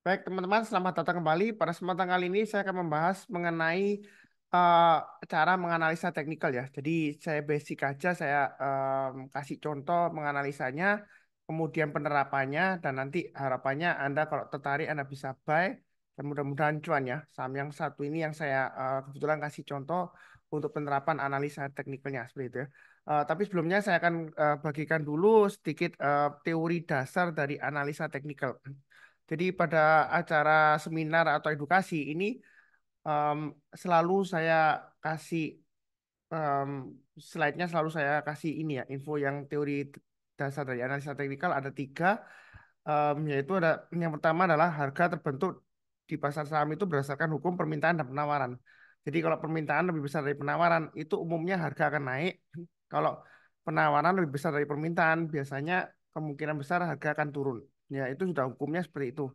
Baik, teman-teman, selamat datang kembali. Pada kesempatan kali ini saya akan membahas mengenai eh, cara menganalisa teknikal ya. Jadi saya basic aja, saya kasih contoh menganalisanya, kemudian penerapannya, dan nanti harapannya Anda kalau tertarik Anda bisa buy, dan mudah-mudahan cuan ya. Saham yang satu ini yang saya kebetulan kasih contoh untuk penerapan analisa teknikalnya seperti itu ya. Tapi sebelumnya saya akan bagikan dulu sedikit teori dasar dari analisa teknikal. Jadi pada acara seminar atau edukasi ini em, selalu saya kasih em, slide-nya selalu saya kasih ini ya info yang teori dasar dari analisa teknikal ada tiga, yaitu ada yang pertama adalah harga terbentuk di pasar saham itu berdasarkan hukum permintaan dan penawaran. Jadi kalau permintaan lebih besar dari penawaran itu umumnya harga akan naik. Kalau penawaran lebih besar dari permintaan biasanya kemungkinan besar harga akan turun. Ya itu sudah hukumnya seperti itu.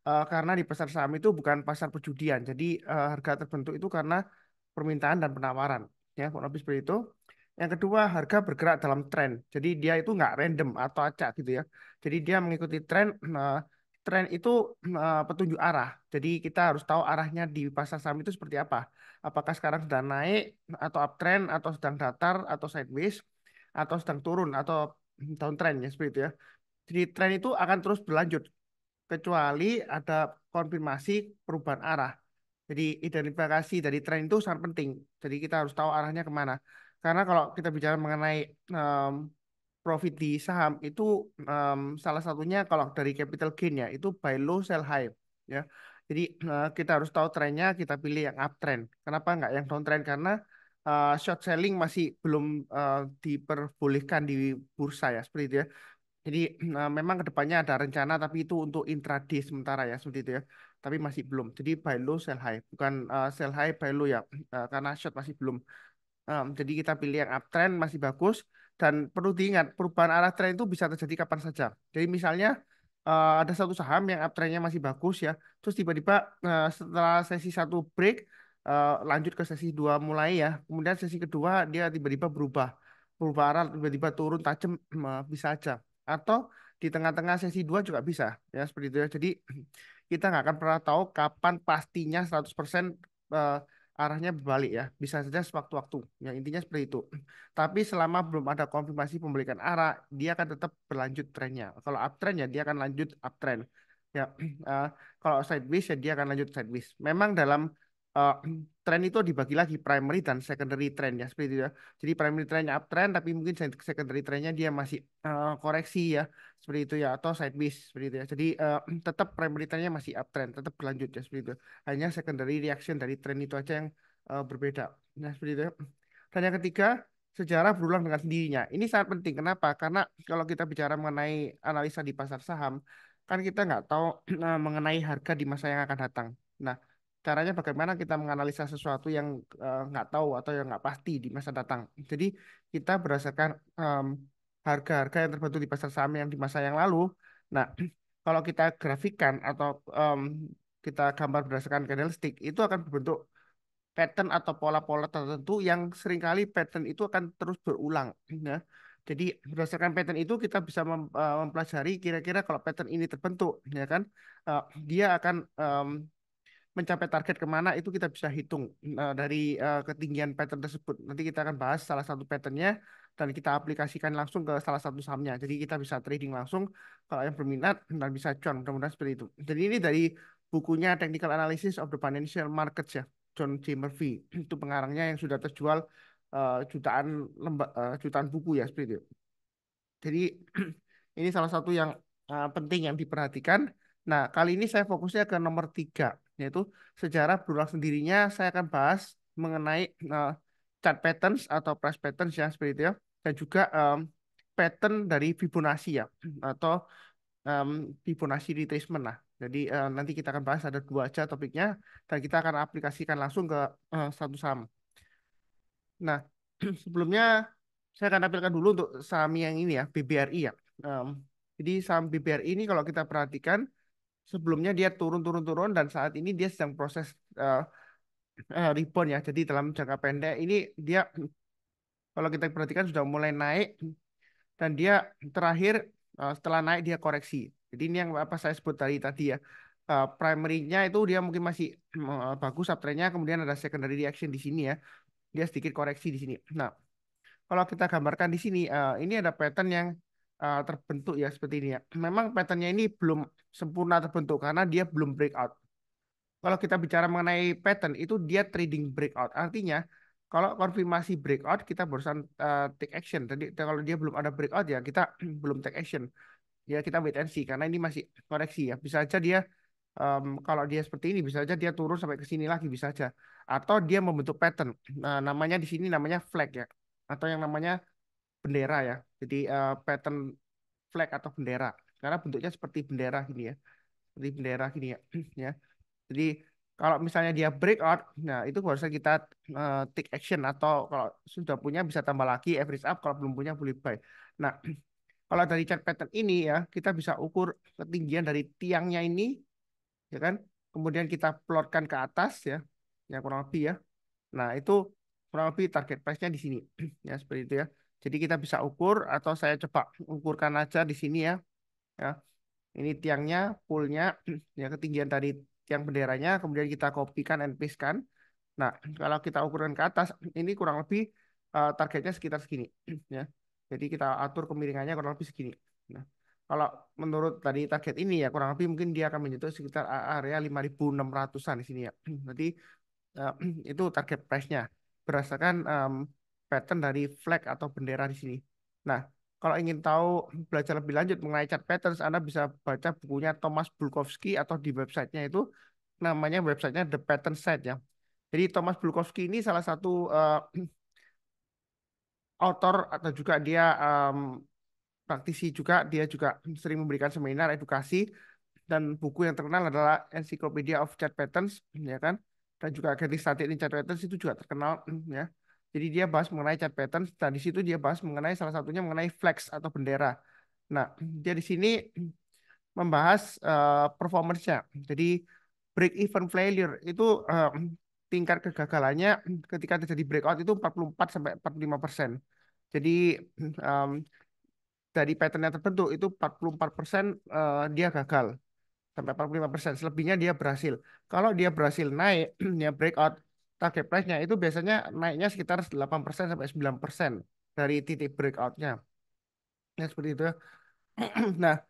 Karena di pasar saham itu bukan pasar perjudian. Jadi harga terbentuk itu karena permintaan dan penawaran. Ya, kurang lebih seperti itu. Yang kedua, harga bergerak dalam tren. Jadi dia itu nggak random atau acak gitu ya. Jadi dia mengikuti tren. Tren itu petunjuk arah. Jadi kita harus tahu arahnya di pasar saham itu seperti apa. Apakah sekarang sedang naik atau uptrend atau sedang datar atau sideways atau sedang turun atau downtrend ya seperti itu ya. Jadi tren itu akan terus berlanjut kecuali ada konfirmasi perubahan arah. Jadi identifikasi dari tren itu sangat penting. Jadi kita harus tahu arahnya kemana. Karena kalau kita bicara mengenai em, profit di saham itu salah satunya kalau dari capital gain ya itu buy low sell high ya. Jadi kita harus tahu trennya, kita pilih yang uptrend. Kenapa nggak yang downtrend? Karena short selling masih belum diperbolehkan di bursa ya seperti itu ya. Jadi memang kedepannya ada rencana tapi itu untuk intraday sementara ya seperti itu ya. Tapi masih belum. Jadi buy low sell high, bukan sell high buy low ya. Karena short masih belum. Jadi kita pilih yang uptrend masih bagus dan perlu diingat perubahan arah tren itu bisa terjadi kapan saja. Jadi misalnya ada satu saham yang uptrendnya masih bagus ya, terus tiba-tiba setelah sesi satu break lanjut ke sesi dua mulai ya, kemudian sesi kedua dia tiba-tiba berubah arah tiba-tiba turun tajam bisa aja. Atau di tengah-tengah sesi dua juga bisa ya seperti itu ya. Jadi kita nggak akan pernah tahu kapan pastinya 100% arahnya berbalik ya. Bisa saja sewaktu-waktu. Yang intinya seperti itu. Tapi selama belum ada konfirmasi pembalikan arah, dia akan tetap berlanjut trennya. Kalau uptrend ya dia akan lanjut uptrend. Ya, eh, kalau sideways ya dia akan lanjut sideways. Memang dalam eh, tren itu dibagi lagi primary dan secondary trend ya seperti itu ya. Jadi primary trendnya uptrend tapi mungkin secondary trendnya dia masih koreksi ya seperti itu ya atau sideways seperti itu ya. Jadi tetap primary trendnya masih uptrend, tetap berlanjut ya seperti itu. Hanya secondary reaction dari tren itu aja yang berbeda. Nah, seperti itu ya. Dan yang ketiga, sejarah berulang dengan sendirinya. Ini sangat penting. Kenapa? Karena kalau kita bicara mengenai analisa di pasar saham, kan kita nggak tahu mengenai harga di masa yang akan datang. Nah, caranya bagaimana kita menganalisa sesuatu yang nggak tahu atau yang nggak pasti di masa datang. Jadi kita berdasarkan harga-harga yang terbentuk di pasar saham yang di masa yang lalu. Nah, kalau kita grafikkan atau kita gambar berdasarkan candlestick, itu akan berbentuk pattern atau pola-pola tertentu yang seringkali pattern itu akan terus berulang. Ya. Jadi berdasarkan pattern itu kita bisa mempelajari kira-kira kalau pattern ini terbentuk, ya kan, dia akan mencapai target kemana itu kita bisa hitung dari ketinggian pattern tersebut. Nanti kita akan bahas salah satu patternnya dan kita aplikasikan langsung ke salah satu sahamnya. Jadi kita bisa trading langsung kalau yang berminat dan bisa cuan. Mudah-mudahan seperti itu. Jadi ini dari bukunya Technical Analysis of the Financial Markets ya, John J. Murphy. Itu pengarangnya yang sudah terjual jutaan buku ya seperti itu. Jadi ini salah satu yang penting yang diperhatikan. Nah, kali ini saya fokusnya ke nomor tiga, yaitu sejarah berulang sendirinya. Saya akan bahas mengenai chart patterns atau price patterns ya seperti itu ya, dan juga pattern dari Fibonacci ya, atau em, Fibonacci retracement lah. Jadi nanti kita akan bahas ada dua aja topiknya, dan kita akan aplikasikan langsung ke satu saham. Nah, sebelumnya saya akan tampilkan dulu untuk saham yang ini ya, BBRI ya. Em, jadi saham BBRI ini kalau kita perhatikan sebelumnya dia turun-turun-turun dan saat ini dia sedang proses eh, rebound ya. Jadi dalam jangka pendek ini dia kalau kita perhatikan sudah mulai naik dan dia terakhir setelah naik dia koreksi. Jadi ini yang apa saya sebut tadi ya. primary-nya itu dia mungkin masih bagus uptrend-nya, kemudian ada secondary reaction di sini ya. Dia sedikit koreksi di sini. Nah, kalau kita gambarkan di sini, ini ada pattern yang terbentuk ya seperti ini ya. Memang patternnya ini belum sempurna terbentuk karena dia belum breakout. Kalau kita bicara mengenai pattern, itu dia trading breakout. Artinya, kalau konfirmasi breakout, kita barusan take action. Jadi kalau dia belum ada breakout ya kita belum take action. Ya kita wait and see karena ini masih koreksi ya. Bisa aja dia kalau dia seperti ini bisa aja dia turun sampai ke sini lagi bisa aja. Atau dia membentuk pattern. Nah, namanya di sini namanya flag ya. Atau yang namanya bendera ya. Jadi pattern flag atau bendera. Karena bentuknya seperti bendera gini ya. Seperti bendera gini ya. Ya. Jadi kalau misalnya dia breakout, nah itu harusnya kita take action atau kalau sudah punya bisa tambah lagi average up, kalau belum punya boleh buy. Nah, kalau dari chart pattern ini ya, kita bisa ukur ketinggian dari tiangnya ini, ya kan? Kemudian kita plotkan ke atas ya, ya kurang lebih ya. Nah, itu kurang lebih target price-nya di sini, ya seperti itu ya. Jadi kita bisa ukur atau saya coba ukurkan aja di sini ya. Ya, ini tiangnya, poolnya, ya ketinggian dari tiang benderanya, kemudian kita kopikan and paste-kan. Nah, kalau kita ukuran ke atas, ini kurang lebih targetnya sekitar segini, ya. Jadi kita atur kemiringannya kurang lebih segini. Nah, kalau menurut tadi target ini ya kurang lebih mungkin dia akan menyentuh sekitar area 5.600-an di sini ya. Nanti eh, itu target price-nya berdasarkan pattern dari flag atau bendera di sini. Nah, kalau ingin tahu belajar lebih lanjut mengenai chart patterns, Anda bisa baca bukunya Thomas Bulkowski atau di websitenya itu namanya websitenya The Pattern Site ya. Jadi Thomas Bulkowski ini salah satu author atau juga dia praktisi juga, dia juga sering memberikan seminar edukasi dan buku yang terkenal adalah Encyclopedia of Chart Patterns ya kan, dan juga Getting Started in Chart Patterns itu juga terkenal ya. Jadi dia bahas mengenai chart patterns dan di situ dia bahas mengenai salah satunya mengenai flags atau bendera. Nah, dia di sini membahas performance-nya. Jadi break even failure itu tingkat kegagalannya ketika terjadi breakout itu 44 sampai 45%. Jadi um, dari pattern yang terbentuk itu 44% dia gagal sampai 45%. Selebihnya dia berhasil. Kalau dia berhasil naik, dia breakout, target price-nya itu biasanya naiknya sekitar 8% sampai 9% dari titik breakout-nya. Ya, seperti itu. Nah,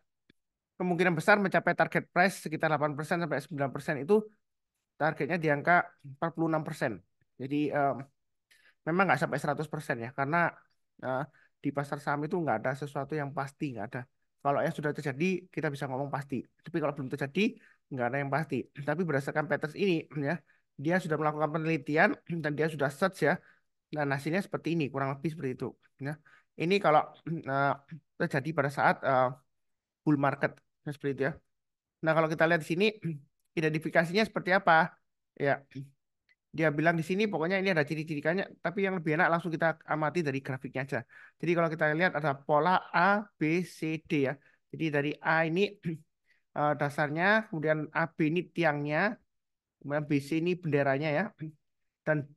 kemungkinan besar mencapai target price sekitar 8% sampai 9% itu targetnya di angka 46%. Jadi memang nggak sampai 100% ya, karena eh, di pasar saham itu nggak ada sesuatu yang pasti, nggak ada. Kalau yang sudah terjadi, kita bisa ngomong pasti. Tapi kalau belum terjadi, nggak ada yang pasti. Tapi berdasarkan patterns ini, ya, dia sudah melakukan penelitian dan dia sudah search ya. Dan hasilnya seperti ini, kurang lebih seperti itu. Ya. Ini kalau eh, terjadi pada saat bull market, ya, seperti itu ya. Nah, kalau kita lihat di sini, identifikasinya seperti apa? Ya, dia bilang di sini pokoknya ini ada ciri-cirinya, tapi yang lebih enak langsung kita amati dari grafiknya aja. Jadi kalau kita lihat ada pola A, B, C, D ya. Jadi dari A ini dasarnya, kemudian AB ini tiangnya, kemudian BC ini benderanya ya, dan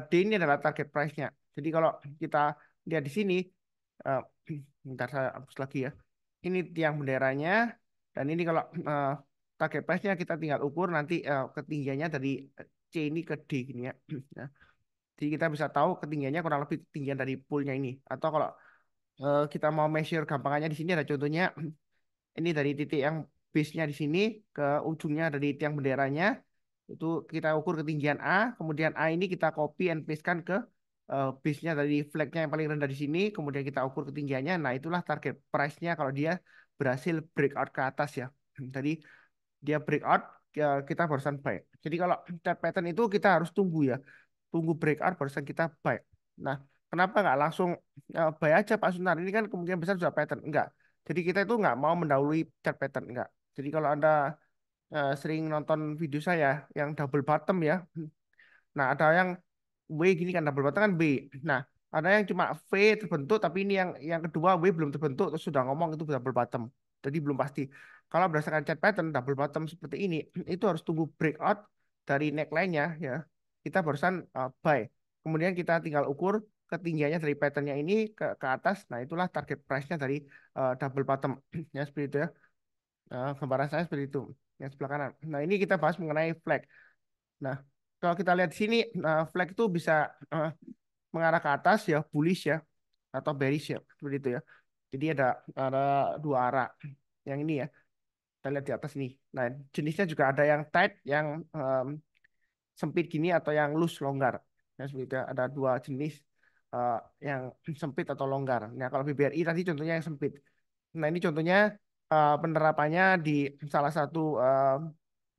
D ini adalah target price-nya. Jadi kalau kita lihat di sini, eh, bentar saya hapus lagi ya. Ini tiang benderanya, dan ini kalau target price-nya kita tinggal ukur nanti ketinggiannya dari C ini ke D gini ya. Ya. Jadi kita bisa tahu ketinggiannya kurang lebih ketinggian dari poolnya ini. Atau kalau kita mau measure gampangannya di sini ada contohnya ini dari titik yang base-nya di sini ke ujungnya dari tiang benderanya itu kita ukur ketinggian A, kemudian A ini kita copy and paste-kan ke base-nya dari flag-nya yang paling rendah di sini, kemudian kita ukur ketinggiannya. Nah, itulah target price-nya kalau dia berhasil breakout ke atas ya. Jadi dia breakout kita barusan buy. Jadi kalau chart pattern itu kita harus tunggu ya, tunggu breakout barusan kita buy. Nah, kenapa nggak langsung buy aja Pak Sunar? Ini kan kemungkinan besar sudah pattern. Enggak. Jadi kita itu nggak mau mendahului chart pattern. Enggak. Jadi kalau Anda sering nonton video saya yang double bottom ya. Nah, ada yang W gini kan double bottom kan B. Nah, ada yang cuma V terbentuk tapi ini yang kedua W belum terbentuk terus sudah ngomong itu double bottom. Jadi belum pasti. Kalau berdasarkan chart pattern double bottom seperti ini itu harus tunggu breakout dari neckline-nya ya. Kita barusan buy. Kemudian kita tinggal ukur ketinggiannya dari patternnya ini ke atas. Nah, itulah target price-nya dari double bottom ya seperti itu ya. Gambaran saya seperti itu, yang sebelah kanan. Nah, ini kita bahas mengenai flag. Nah, kalau kita lihat di sini, flag itu bisa eh, mengarah ke atas ya, bullish ya, atau bearish ya, seperti itu ya. Jadi ada dua arah. Yang ini ya, kita lihat di atas ini. Nah, jenisnya juga ada yang tight, yang sempit gini atau yang loose longgar. Ya, seperti itu ya. Ada dua jenis eh, yang sempit atau longgar. Nah, kalau BBRI tadi contohnya yang sempit. Nah, ini contohnya penerapannya di salah satu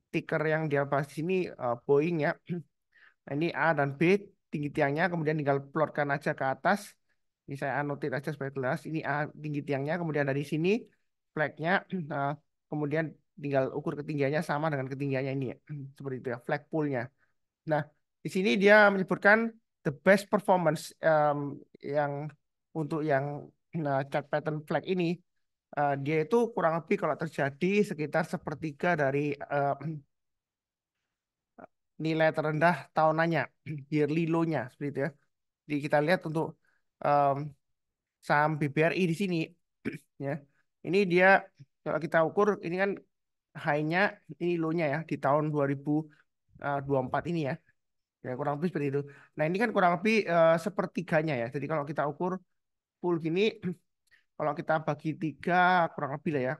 ticker yang dia bahas di sini, Boeing ya. Nah, ini A dan B tinggi tiangnya, kemudian tinggal plotkan aja ke atas. Ini saya anotit aja supaya jelas. Ini A tinggi tiangnya, kemudian dari sini flagnya, kemudian tinggal ukur ketinggiannya sama dengan ketinggiannya ini ya. Seperti itu ya, flag poolnya. Nah, di sini dia menyebutkan the best performance yang untuk yang chart pattern flag ini, dia itu kurang lebih kalau terjadi sekitar sepertiga dari eh, nilai terendah tahunannya, yearly low-nya seperti itu ya. Jadi kita lihat untuk em, saham BBRI di sini ya. Ini dia kalau kita ukur ini kan high-nya, ini low-nya ya di tahun 2024 ini ya. Ya kurang lebih seperti itu. Nah ini kan kurang lebih sepertiganya ya. Jadi kalau kita ukur full gini, kalau kita bagi tiga kurang lebih lah ya.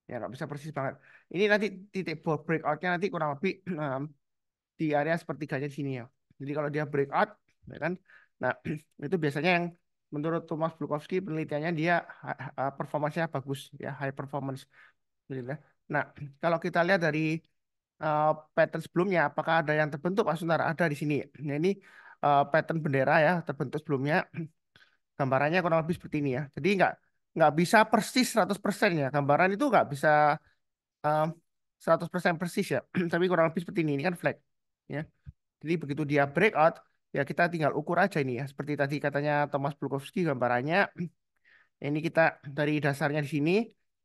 Ya nggak bisa persis banget. Ini nanti titik breakout-nya nanti kurang lebih di area sepertiganya di sini ya. Jadi kalau dia breakout, ya kan, nah itu biasanya yang menurut Thomas Bulkowski penelitiannya dia performanya bagus ya, high performance. Gitu ya. Nah kalau kita lihat dari pattern sebelumnya, apakah ada yang terbentuk? Pak Sunar ada di sini. Nah ini pattern bendera ya terbentuk sebelumnya. Gambarannya kurang lebih seperti ini ya. Jadi nggak bisa persis 100% ya. Gambaran itu nggak bisa um, 100% persis ya. Tapi kurang lebih seperti ini. Ini kan flag. Ya. Jadi begitu dia breakout, ya kita tinggal ukur aja ini ya. Seperti tadi katanya Thomas Bulkowski gambarannya. Ini kita dari dasarnya di sini,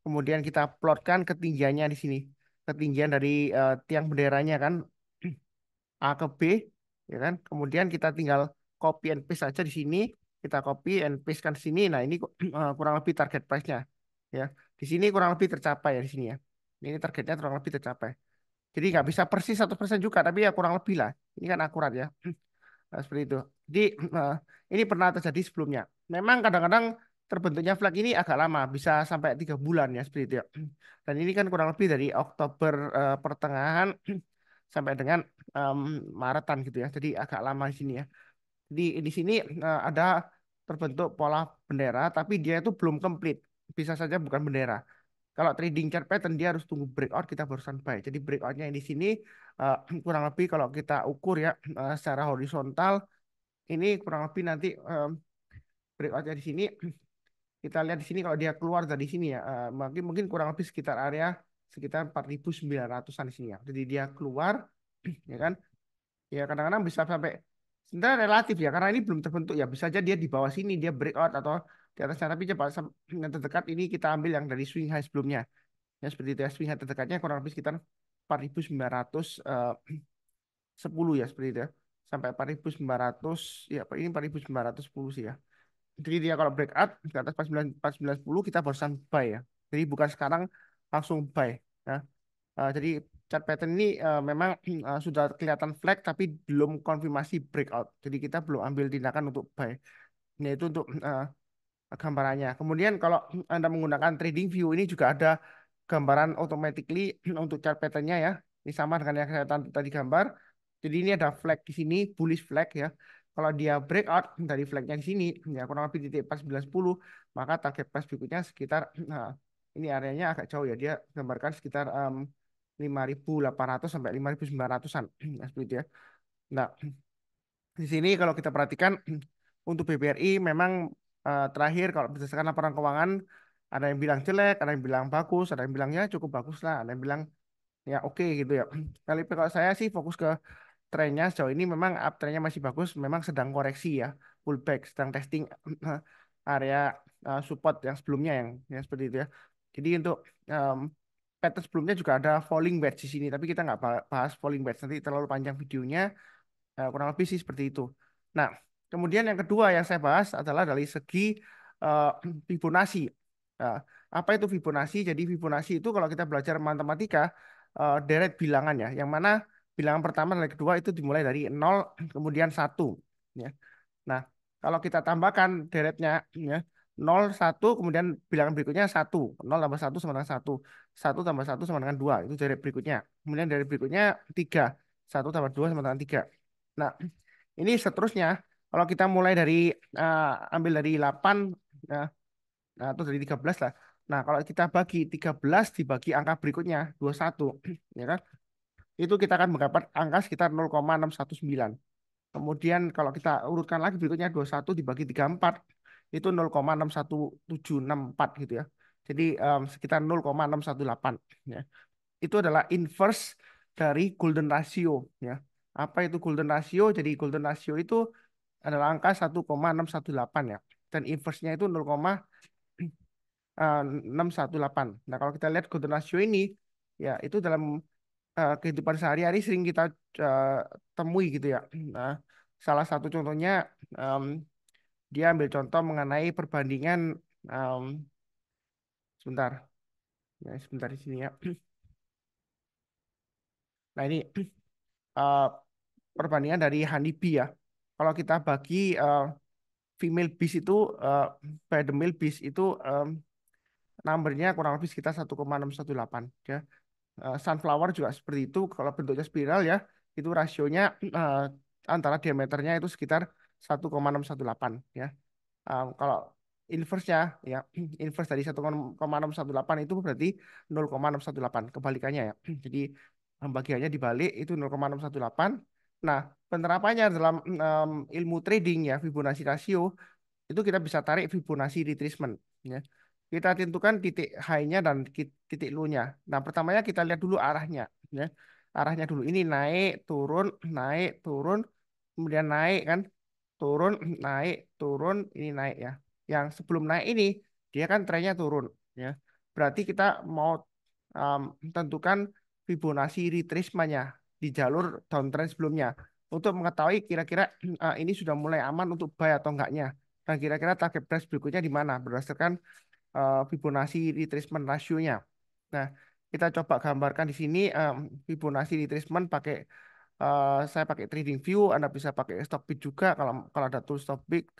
kemudian kita plotkan ketinggiannya di sini. Ketinggian dari tiang benderanya kan, A ke B, ya kan. Kemudian kita tinggal copy and paste saja di sini. Kita copy and paste kan di sini. Nah ini kurang lebih target price-nya. Ya, di sini kurang lebih tercapai ya di sini ya. Ini targetnya kurang lebih tercapai. Jadi nggak bisa persis 100% juga, tapi ya kurang lebih lah. Ini kan akurat ya. Nah, seperti itu. Jadi eh, ini pernah terjadi sebelumnya. Memang kadang-kadang terbentuknya flag ini agak lama, bisa sampai 3 bulan ya seperti itu ya. Dan ini kan kurang lebih dari Oktober pertengahan sampai dengan em, Maretan gitu ya. Jadi agak lama di sini ya. Di sini ada terbentuk pola bendera, tapi dia itu belum komplit. Bisa saja bukan bendera. Kalau trading chart pattern dia harus tunggu breakout kita barusan buy. Jadi breakoutnya yang di sini eh, kurang lebih kalau kita ukur ya secara horizontal ini kurang lebih nanti breakoutnya di sini kita lihat di sini kalau dia keluar dari sini ya mungkin mungkin kurang lebih sekitar area sekitar 4.900-an di sini ya. Jadi dia keluar ya kan. Ya kadang-kadang bisa sampai sebenarnya relatif ya karena ini belum terbentuk ya bisa aja dia di bawah sini dia breakout atau di atasnya tapi coba yang terdekat ini kita ambil yang dari swing high sebelumnya. Ya seperti itu ya, swing high terdekatnya kurang lebih sekitar 4.910 ya seperti itu ya. Sampai 4.900 ya ini 4.910 sih ya. Jadi dia kalau breakout di atas 49 4910 kita barusan buy ya. Jadi bukan sekarang langsung buy ya. Jadi chart pattern ini memang sudah kelihatan flag tapi belum konfirmasi breakout. Jadi kita belum ambil tindakan untuk buy. Nah itu untuk gambarannya. Kemudian kalau Anda menggunakan trading view ini juga ada gambaran automatically untuk chart patternnya ya. Ini sama dengan yang saya tadi gambar. Jadi ini ada flag di sini, bullish flag ya. Kalau dia breakout dari flagnya di sini, ya kurang lebih titik 4910, maka target price berikutnya sekitar, nah, ini areanya agak jauh ya. Dia gambarkan sekitar 5.800 sampai 5.900-an. Nah, seperti itu ya. Nah, di sini kalau kita perhatikan untuk BBRI memang terakhir kalau berdasarkan laporan keuangan ada yang bilang jelek, ada yang bilang bagus, ada yang bilangnya cukup bagus lah, ada yang bilang ya oke gitu ya. Kalau saya sih fokus ke trennya sejauh ini memang uptrendnya masih bagus, memang sedang koreksi ya, pullback, sedang testing area support yang sebelumnya yang seperti itu ya. Jadi untuk em, pattern sebelumnya juga ada falling wedge di sini, tapi kita nggak bahas falling wedge nanti terlalu panjang videonya. Kurang lebih sih seperti itu. Nah, kemudian yang kedua yang saya bahas adalah dari segi eh, Fibonacci. Nah, Apa itu Fibonacci? Jadi Fibonacci itu kalau kita belajar matematika deret bilangan ya, yang mana bilangan pertama dan kedua itu dimulai dari nol kemudian satu ya. Nah, kalau kita tambahkan deretnya ya, nol satu kemudian bilangan berikutnya satu, nol tambah satu sama dengan satu, satu tambah satu sama dengan 2 itu deret berikutnya. Kemudian deret berikutnya 3, satu tambah 2 sama dengan 3. Nah, ini seterusnya kalau kita mulai dari ambil dari 8 nah, atau dari 13 lah. Nah, kalau kita bagi 13 dibagi angka berikutnya 21 ya kan? Itu kita akan mendapat angka sekitar 0,619. Kemudian kalau kita urutkan lagi berikutnya 21 dibagi 34 itu 0,61764 gitu ya. Jadi sekitar 0,618 ya. Itu adalah inverse dari golden ratio ya. Apa itu golden ratio? Jadi golden ratio itu adalah angka 1,618 ya. Dan inverse-nya itu 0,618. Nah, kalau kita lihat golden ratio ini ya itu dalam kehidupan sehari-hari sering kita eh, temui gitu ya. Nah, salah satu contohnya em, dia ambil contoh mengenai perbandingan em, sebentar, ya sebentar di sini ya. Nah ini eh, perbandingan dari honeybee ya. Kalau kita bagi female bees itu eh, by the male bees itu numbernya kurang lebih sekitar 1,618 ya. Sunflower juga seperti itu. Kalau bentuknya spiral ya, itu rasionya antara diameternya itu sekitar 1,618 ya. Kalau inverse-nya ya, inverse dari 1,618 itu berarti 0,618 kebalikannya ya. Jadi bagiannya dibalik itu 0,618. Nah, penerapannya dalam ilmu trading ya, Fibonacci rasio itu kita bisa tarik Fibonacci retracement ya. Kita tentukan titik high-nya dan titik low-nya. Nah, pertamanya kita lihat dulu arahnya ya. Arahnya dulu ini naik, turun, kemudian naik kan, turun, naik, turun, ini naik ya. Yang sebelum naik ini dia kan trennya turun ya. Berarti kita mau um, tentukan Fibonacci retracement-nya di jalur downtrend sebelumnya untuk mengetahui kira-kira ini sudah mulai aman untuk buy atau enggaknya. Dan kira-kira target price berikutnya di mana berdasarkan Fibonacci retracement rasionya. Nah, kita coba gambarkan di sini Fibonacci retracement pakai saya pakai Trading View, Anda bisa pakai Stockbit juga kalau kalau ada tool Stockbit.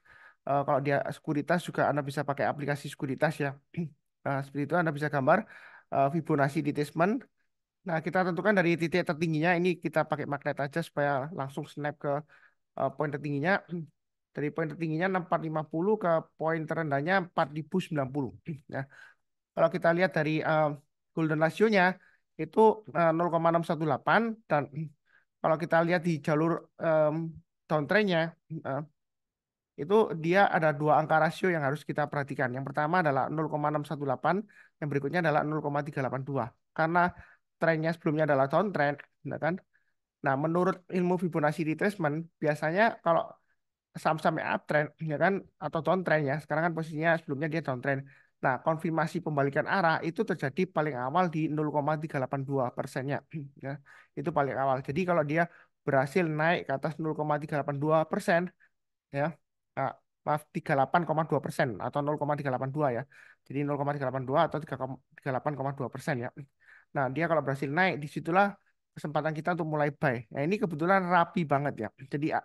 Kalau dia sekuritas juga Anda bisa pakai aplikasi sekuritas ya. Seperti itu Anda bisa gambar Fibonacci retracement. Nah, kita tentukan dari titik tertingginya ini kita pakai magnet aja supaya langsung snap ke poin tertingginya. Dari poin tertingginya 6450 ke poin terendahnya 4090. Ya. Kalau kita lihat dari golden ratio-nya itu 0,618 dan kalau kita lihat di jalur downtrend-nya eh, itu dia ada dua angka rasio yang harus kita perhatikan. Yang pertama adalah 0,618, yang berikutnya adalah 0,382. Karena trennya sebelumnya adalah downtrend, ya kan? Nah, menurut ilmu Fibonacci retracement, biasanya kalau saham-saham yang uptrend ya kan atau downtrend ya sekarang kan posisinya sebelumnya dia downtrend. Nah, konfirmasi pembalikan arah itu terjadi paling awal di 0,382%-nya ya. Itu paling awal. Jadi kalau dia berhasil naik ke atas 0,382% ya. Ah, maaf 38,2% atau 0,382 ya. Jadi 0,382 atau 38,2% ya. Nah, dia kalau berhasil naik disitulah kesempatan kita untuk mulai buy. Nah, ini kebetulan rapi banget ya. Jadi eh,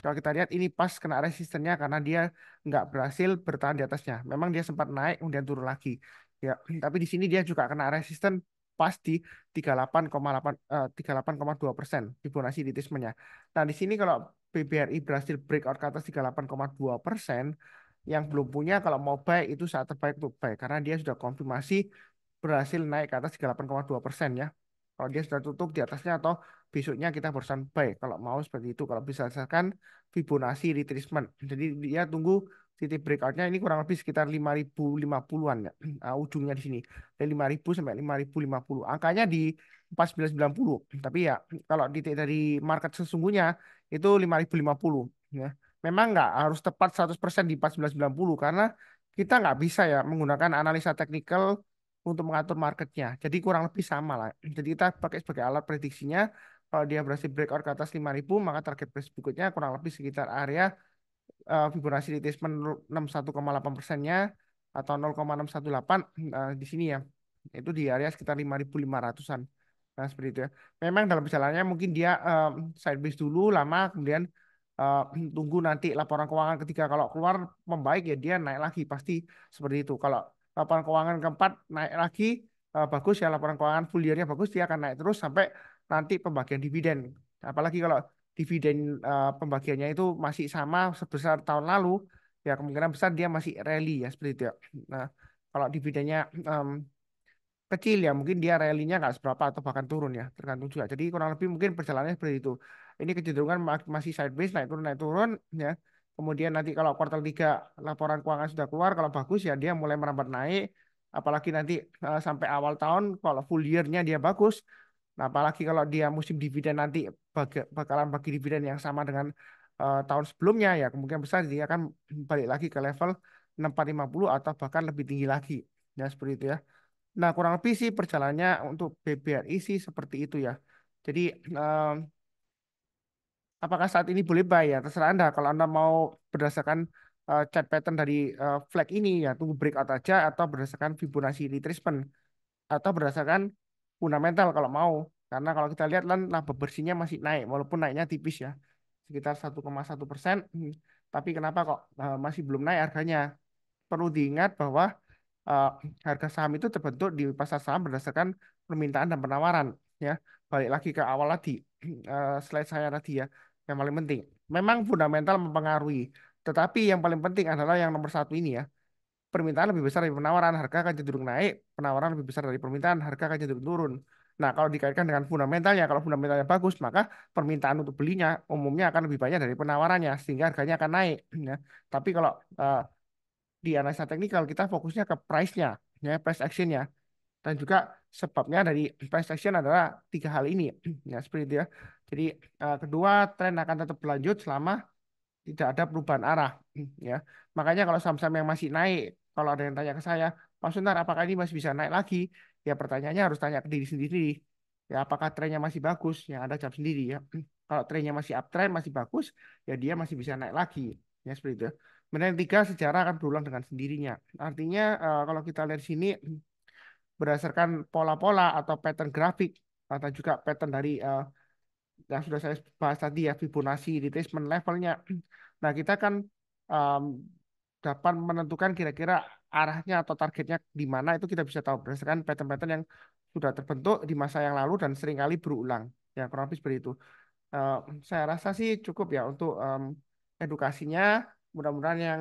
kalau kita lihat ini pas kena resistennya karena dia nggak berhasil bertahan di atasnya. Memang dia sempat naik kemudian turun lagi. Ya, tapi di sini dia juga kena resisten pas di 38,2% Fibonacci retracement-nya. Nah, di sini kalau BBRI berhasil breakout ke atas 38,2%, yang belum punya kalau mau buy itu saat terbaik untuk buy karena dia sudah konfirmasi berhasil naik ke atas 38,2% ya. Kalau dia sudah tutup di atasnya atau besoknya kita barusan buy kalau mau seperti itu kalau berdasarkan Fibonacci retracement. Jadi dia tunggu titik breakoutnya ini kurang lebih sekitar 5050-an ya. Ujungnya di sini dari 5000 sampai 5050. Angkanya di 4990. Tapi ya kalau titik dari market sesungguhnya itu 5050 ya. Memang nggak harus tepat 100% di 4990 karena kita nggak bisa ya menggunakan analisa teknikal untuk mengatur marketnya. Jadi kurang lebih sama lah. Jadi kita pakai sebagai alat prediksinya. Kalau dia berhasil breakout ke atas 5000, maka target price berikutnya kurang lebih sekitar area Fibonacci retracement 61,8%-nya atau 0,618 di sini ya. Itu di area sekitar 5.500-an. Nah, seperti itu ya. Memang dalam perjalanannya mungkin dia sideways dulu lama, kemudian eh, tunggu nanti laporan keuangan ketika kalau keluar membaik ya dia naik lagi pasti seperti itu. Kalau laporan keuangan keempat naik lagi bagus ya, laporan keuangan full year-nya bagus, dia akan naik terus sampai nanti pembagian dividen. Apalagi kalau dividen pembagiannya itu masih sama sebesar tahun lalu, ya kemungkinan besar dia masih rally ya seperti itu ya. Nah, kalau dividennya kecil ya mungkin dia rally-nya nggak seberapa atau bahkan turun ya tergantung juga, jadi kurang lebih mungkin perjalanannya seperti itu. Ini kecenderungan masih sideways, naik turun ya. Kemudian nanti kalau kuartal 3 laporan keuangan sudah keluar, kalau bagus ya dia mulai merambat naik, apalagi nanti sampai awal tahun kalau full year-nya dia bagus. Nah, apalagi kalau dia musim dividen nanti bakalan bagi dividen yang sama dengan tahun sebelumnya, ya kemungkinan besar dia akan balik lagi ke level 6450 atau bahkan lebih tinggi lagi ya seperti itu ya. Nah, kurang lebih sih perjalanannya untuk BBRI sih seperti itu ya. Jadi, em, apakah saat ini boleh buy ya? Terserah Anda. Kalau Anda mau berdasarkan chart pattern dari flag ini ya, tunggu breakout aja atau berdasarkan Fibonacci retracement atau berdasarkan fundamental kalau mau. Karena kalau kita lihat kan laba bersihnya masih naik, walaupun naiknya tipis ya, sekitar 1,1%. Tapi kenapa kok masih belum naik harganya? Perlu diingat bahwa eh, harga saham itu terbentuk di pasar saham berdasarkan permintaan dan penawaran ya. Balik lagi ke awal tadi, slide saya tadi ya, yang paling penting memang fundamental mempengaruhi, tetapi yang paling penting adalah yang nomor satu ini ya, permintaan lebih besar dari penawaran, harga akan cenderung naik, penawaran lebih besar dari permintaan, harga akan cenderung turun. Nah, kalau dikaitkan dengan fundamentalnya, kalau fundamentalnya bagus, maka permintaan untuk belinya umumnya akan lebih banyak dari penawarannya, sehingga harganya akan naik ya. Tapi kalau di analisa teknikal kita fokusnya ke price-nya, ya, price action-nya, dan juga sebabnya dari price action adalah tiga hal ini, ya seperti itu ya. Jadi kedua, tren akan tetap berlanjut selama tidak ada perubahan arah, ya. Makanya kalau saham-saham yang masih naik, kalau ada yang tanya ke saya, Pak Sunar, apakah ini masih bisa naik lagi? Ya pertanyaannya harus tanya ke diri sendiri. Ya apakah trennya masih bagus? Yang ada jawab sendiri ya. Kalau trennya masih uptrend, masih bagus, ya dia masih bisa naik lagi. Ya seperti itu. Kemudian yang tiga, sejarah akan berulang dengan sendirinya. Artinya kalau kita lihat di sini berdasarkan pola-pola atau pattern grafik atau juga pattern dari yang sudah saya bahas tadi ya, Fibonacci retracement levelnya. Nah, kita kan em, dapat menentukan kira-kira arahnya atau targetnya di mana, itu kita bisa tahu berdasarkan pattern-pattern yang sudah terbentuk di masa yang lalu dan seringkali berulang. Ya, kurang lebih seperti itu. Eh, saya rasa sih cukup ya untuk edukasinya. Mudah-mudahan yang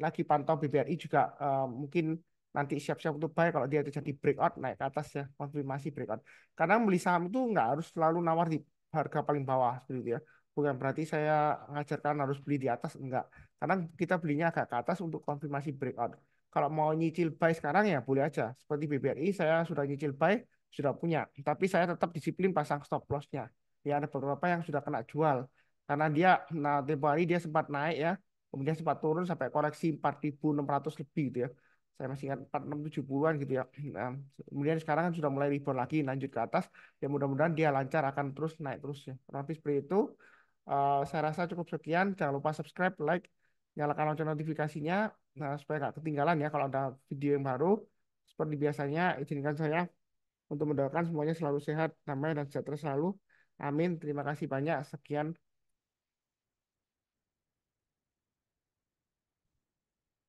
lagi pantau BBRI juga mungkin nanti siap-siap untuk buy kalau dia terjadi breakout naik ke atas ya, konfirmasi breakout. Karena beli saham itu nggak harus selalu nawar di harga paling bawah seperti itu ya. Bukan berarti saya ngajarkan harus beli di atas, enggak. Karena kita belinya agak ke atas untuk konfirmasi breakout. Kalau mau nyicil buy sekarang ya boleh aja. Seperti BBRI saya sudah nyicil buy, sudah punya. Tapi saya tetap disiplin pasang stop loss-nya. Ya ada beberapa yang sudah kena jual karena dia, nah tempo hari dia sempat naik ya, kemudian sempat turun sampai koreksi 4.600 lebih gitu ya, saya masih ingat 4670-an gitu ya. Nah, kemudian sekarang kan sudah mulai rebound lagi lanjut ke atas, ya mudah-mudahan dia lancar akan terus naik terus ya. Tapi seperti itu. Saya rasa cukup sekian, jangan lupa subscribe, like, nyalakan lonceng notifikasinya, nah supaya nggak ketinggalan ya kalau ada video yang baru. Seperti biasanya izinkan saya untuk mendoakan semuanya selalu sehat, damai, dan sejahtera selalu. Amin. Terima kasih banyak. Sekian.